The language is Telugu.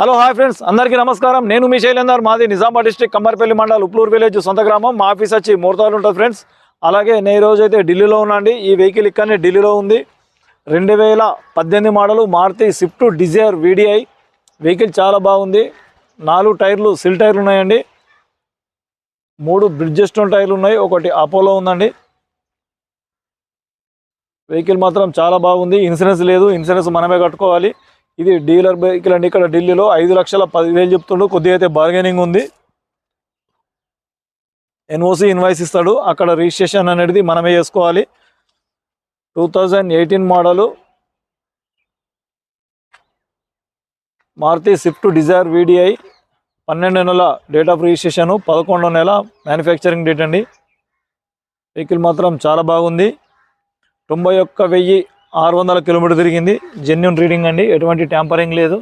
హలో హాయ్ ఫ్రెండ్స్, అందరికీ నమస్కారం. నేను మీ శైలేందర్. మాది నిజామాబాద్ డిస్ట్రిక్ట్ కమ్మర్పల్లి మండల్ ఉప్లూరు విలేజ్ సొంత గ్రామం. మా ఆఫీస్ వచ్చి మూర్తాలు ఉంటుంది ఫ్రెండ్స్. అలాగే నేను ఈరోజు అయితే ఢిల్లీలో ఉన్నాండి. ఈ వెహికల్ ఇక్కడనే ఢిల్లీలో ఉంది. 2018 model Maruti swift dzire VDI vehicle చాలా బాగుంది. 4 టైర్లు సిల్ టైర్లు ఉన్నాయండి. 3 బ్రిడ్జెస్టోన్ టైర్లు ఉన్నాయి. ఒకటి అపోలో ఉందండి. వెహికల్ మాత్రం చాలా బాగుంది. ఇన్సూరెన్స్ లేదు, ఇన్సూరెన్స్ మనమే కట్టుకోవాలి. ఇది డీలర్ వెహికల్ అండి. ఇక్కడ ఢిల్లీలో 5,10,000 చెప్తుండు. కొద్దిగా అయితే బార్గెనింగ్ ఉంది. NOC ఇన్వాయిస్ ఇస్తాడు. అక్కడ రిజిస్ట్రేషన్ అనేది మనమే చేసుకోవాలి. 2018 model Maruti swift dzire VDI 12 నెలల డేట్ ఆఫ్ రిజిస్ట్రేషన్, 11వ నెల మ్యానుఫ్యాక్చరింగ్ డేట్ అండి. వెహికల్ మాత్రం చాలా బాగుంది. 91,600 కిలోమీటర్ తిరిగింది. జెన్యూన్ రీడింగ్ అండి, ఎటువంటి ట్యాంపరింగ్ లేదు.